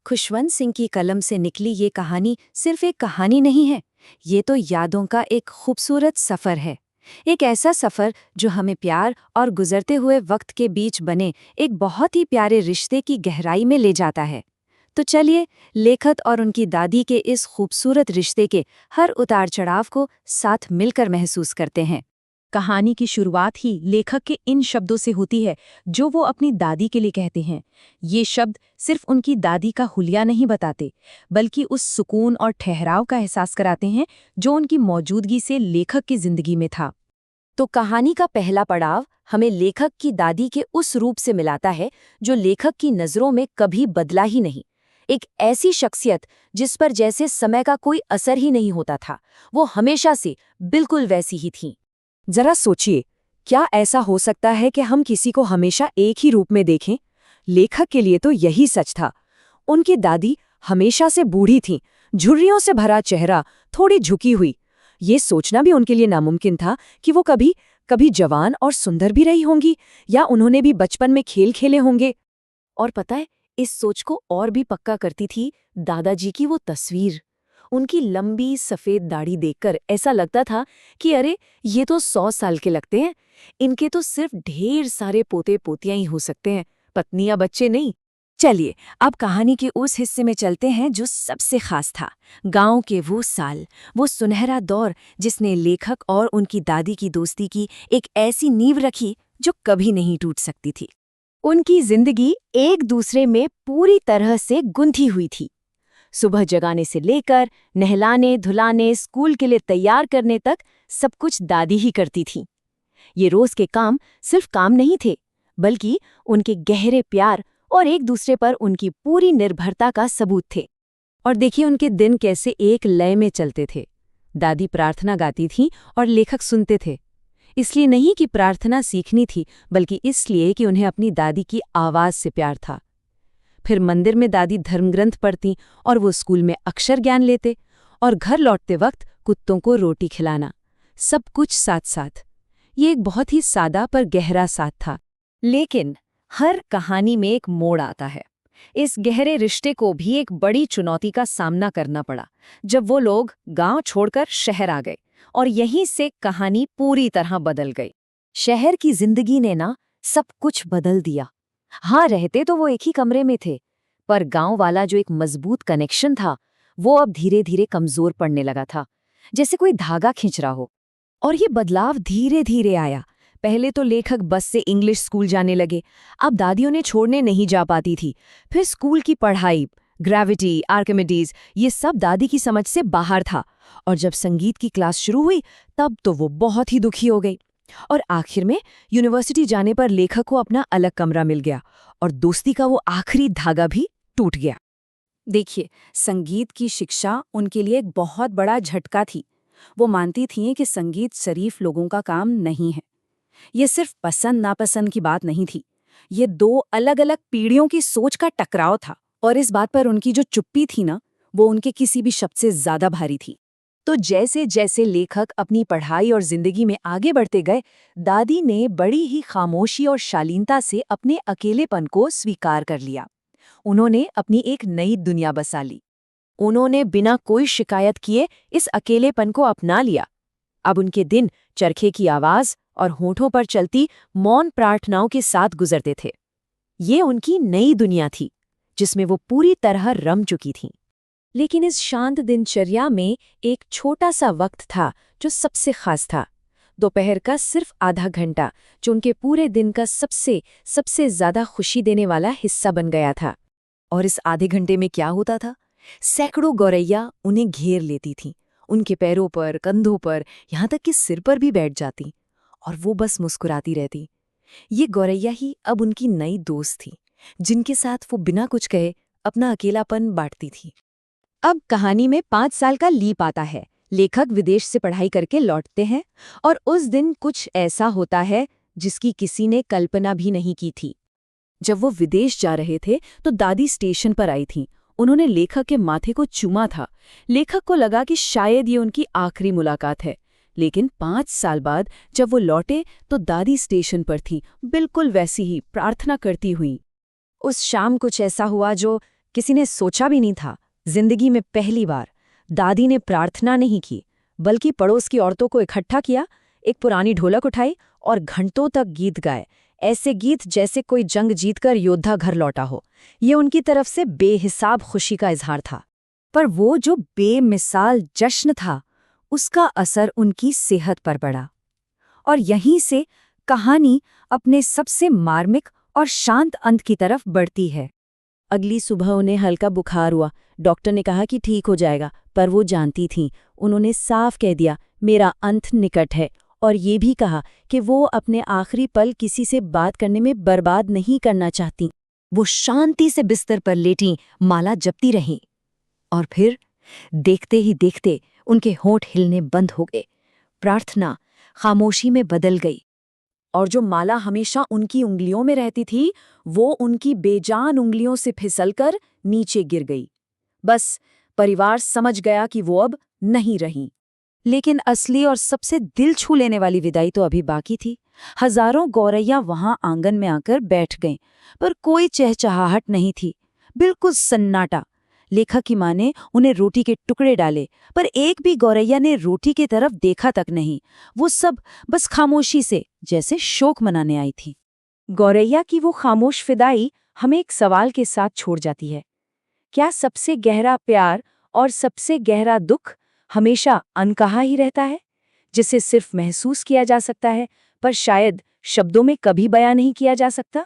खुशवंत सिंह की कलम से निकली ये कहानी सिर्फ एक कहानी नहीं है, ये तो यादों का एक खूबसूरत सफ़र है। एक ऐसा सफ़र जो हमें प्यार और गुजरते हुए वक्त के बीच बने एक बहुत ही प्यारे रिश्ते की गहराई में ले जाता है। तो चलिए, लेखक और उनकी दादी के इस खूबसूरत रिश्ते के हर उतार चढ़ाव को साथ मिलकर महसूस करते हैं। कहानी की शुरुआत ही लेखक के इन शब्दों से होती है जो वो अपनी दादी के लिए कहते हैं। ये शब्द सिर्फ उनकी दादी का हुलिया नहीं बताते, बल्कि उस सुकून और ठहराव का एहसास कराते हैं जो उनकी मौजूदगी से लेखक की जिंदगी में था। तो कहानी का पहला पड़ाव हमें लेखक की दादी के उस रूप से मिलाता है जो लेखक की नज़रों में कभी बदला ही नहीं। एक ऐसी शख्सियत जिस पर जैसे समय का कोई असर ही नहीं होता था, वो हमेशा से बिल्कुल वैसी ही थी। जरा सोचिए, क्या ऐसा हो सकता है कि हम किसी को हमेशा एक ही रूप में देखें? लेखक के लिए तो यही सच था। उनकी दादी हमेशा से बूढ़ी थीं, झुर्रियों से भरा चेहरा, थोड़ी झुकी हुई। ये सोचना भी उनके लिए नामुमकिन था कि वो कभी कभी जवान और सुंदर भी रही होंगी, या उन्होंने भी बचपन में खेल खेले होंगे। और पता है, इस सोच को और भी पक्का करती थी दादाजी की वो तस्वीर। उनकी लंबी सफ़ेद दाढ़ी देखकर ऐसा लगता था कि अरे, ये तो 100 साल के लगते हैं। इनके तो सिर्फ ढेर सारे पोते पोतियां ही हो सकते हैं, पत्नियां बच्चे नहीं। चलिए, अब कहानी के उस हिस्से में चलते हैं जो सबसे खास था। गांव के वो साल, वो सुनहरा दौर जिसने लेखक और उनकी दादी की दोस्ती की एक ऐसी नींव रखी जो कभी नहीं टूट सकती थी। उनकी जिंदगी एक दूसरे में पूरी तरह से गुंथी हुई थी। सुबह जगाने से लेकर नहलाने धुलाने स्कूल के लिए तैयार करने तक सब कुछ दादी ही करती थीं। ये रोज के काम सिर्फ काम नहीं थे, बल्कि उनके गहरे प्यार और एक दूसरे पर उनकी पूरी निर्भरता का सबूत थे। और देखिए उनके दिन कैसे एक लय में चलते थे। दादी प्रार्थना गाती थीं और लेखक सुनते थे। इसलिए नहीं कि प्रार्थना सीखनी थी, बल्कि इसलिए कि उन्हें अपनी दादी की आवाज से प्यार था। फिर मंदिर में दादी धर्मग्रंथ पढ़ती और वो स्कूल में अक्षर ज्ञान लेते, और घर लौटते वक्त कुत्तों को रोटी खिलाना, सब कुछ साथ साथ। ये एक बहुत ही सादा पर गहरा साथ था। लेकिन हर कहानी में एक मोड़ आता है। इस गहरे रिश्ते को भी एक बड़ी चुनौती का सामना करना पड़ा, जब वो लोग गांव छोड़कर शहर आ गए, और यहीं से कहानी पूरी तरह बदल गई। शहर की जिंदगी ने ना सब कुछ बदल दिया। हाँ, रहते तो वो एक ही कमरे में थे, पर गांव वाला जो एक मजबूत कनेक्शन था, वो अब धीरे धीरे कमजोर पड़ने लगा था, जैसे कोई धागा खींच रहा हो। और ये बदलाव धीरे धीरे आया। पहले तो लेखक बस से इंग्लिश स्कूल जाने लगे, अब दादी उन्हें छोड़ने नहीं जा पाती थी। फिर स्कूल की पढ़ाई, ग्रेविटी, आर्किमिडीज, ये सब दादी की समझ से बाहर था। और जब संगीत की क्लास शुरू हुई, तब तो वो बहुत ही दुखी हो गई। और आखिर में यूनिवर्सिटी जाने पर लेखक को अपना अलग कमरा मिल गया, और दोस्ती का वो आखिरी धागा भी टूट गया। देखिए, संगीत की शिक्षा उनके लिए एक बहुत बड़ा झटका थी। वो मानती थीं कि संगीत शरीफ लोगों का काम नहीं है। ये सिर्फ पसंद नापसंद की बात नहीं थी, ये दो अलग अलग पीढ़ियों की सोच का टकराव था। और इस बात पर उनकी जो चुप्पी थी ना, वो उनके किसी भी शब्द से ज्यादा भारी थी। तो जैसे जैसे लेखक अपनी पढ़ाई और जिंदगी में आगे बढ़ते गए, दादी ने बड़ी ही खामोशी और शालीनता से अपने अकेलेपन को स्वीकार कर लिया। उन्होंने अपनी एक नई दुनिया बसा ली। उन्होंने बिना कोई शिकायत किए इस अकेलेपन को अपना लिया। अब उनके दिन चरखे की आवाज और होठों पर चलती मौन प्रार्थनाओं के साथ गुजरते थे। ये उनकी नई दुनिया थी, जिसमें वो पूरी तरह रम चुकी थीं। लेकिन इस शांत दिनचर्या में एक छोटा सा वक्त था जो सबसे खास था। दोपहर का सिर्फ आधा घंटा, जो उनके पूरे दिन का सबसे ज्यादा खुशी देने वाला हिस्सा बन गया था। और इस आधे घंटे में क्या होता था? सैकड़ों गौरैया उन्हें घेर लेती थीं, उनके पैरों पर, कंधों पर, यहाँ तक कि सिर पर भी बैठ जाती, और वो बस मुस्कुराती रहती। ये गौरैया ही अब उनकी नई दोस्त थी, जिनके साथ वो बिना कुछ कहे अपना अकेलापन बांटती थी। अब कहानी में 5 साल का लीप आता है। लेखक विदेश से पढ़ाई करके लौटते हैं, और उस दिन कुछ ऐसा होता है जिसकी किसी ने कल्पना भी नहीं की थी। जब वो विदेश जा रहे थे तो दादी स्टेशन पर आई थीं। उन्होंने लेखक के माथे को चूमा था। लेखक को लगा कि शायद ये उनकी आखिरी मुलाकात है। लेकिन 5 साल बाद जब वो लौटे तो दादी स्टेशन पर थी, बिल्कुल वैसी ही प्रार्थना करती हुई। उस शाम कुछ ऐसा हुआ जो किसी ने सोचा भी नहीं था। जिंदगी में पहली बार दादी ने प्रार्थना नहीं की, बल्कि पड़ोस की औरतों को इकट्ठा किया, एक पुरानी ढोलक उठाई और घंटों तक गीत गाए, ऐसे गीत जैसे कोई जंग जीतकर योद्धा घर लौटा हो। ये उनकी तरफ से बेहिसाब खुशी का इजहार था। पर वो जो बेमिसाल जश्न था, उसका असर उनकी सेहत पर पड़ा। और यहीं से कहानी अपने सबसे मार्मिक और शांत अंत की तरफ बढ़ती है। अगली सुबह उन्हें हल्का बुखार हुआ। डॉक्टर ने कहा कि ठीक हो जाएगा, पर वो जानती थीं। उन्होंने साफ कह दिया, मेरा अंत निकट है, और ये भी कहा कि वो अपने आखिरी पल किसी से बात करने में बर्बाद नहीं करना चाहती। वो शांति से बिस्तर पर लेटी माला जपती रहीं। और फिर देखते ही देखते उनके होंठ हिलने बंद हो गए। प्रार्थना खामोशी में बदल गई, और जो माला हमेशा उनकी उंगलियों में रहती थी, वो उनकी बेजान उंगलियों से फिसलकर नीचे गिर गई। बस परिवार समझ गया कि वो अब नहीं रही। लेकिन असली और सबसे दिल छू लेने वाली विदाई तो अभी बाकी थी। हजारों गौरैया वहां आंगन में आकर बैठ गईं, पर कोई चहचहाहट नहीं थी, बिल्कुल सन्नाटा। लेखक की मां ने उन्हें रोटी के टुकड़े डाले, पर एक भी गौरैया ने रोटी की तरफ देखा तक नहीं। वो सब बस खामोशी से जैसे शोक मनाने आई थी। गौरैया की वो खामोश फिदाई हमें एक सवाल के साथ छोड़ जाती है। क्या सबसे गहरा प्यार और सबसे गहरा दुख हमेशा अनकहा ही रहता है, जिसे सिर्फ महसूस किया जा सकता है, पर शायद शब्दों में कभी बयां नहीं किया जा सकता?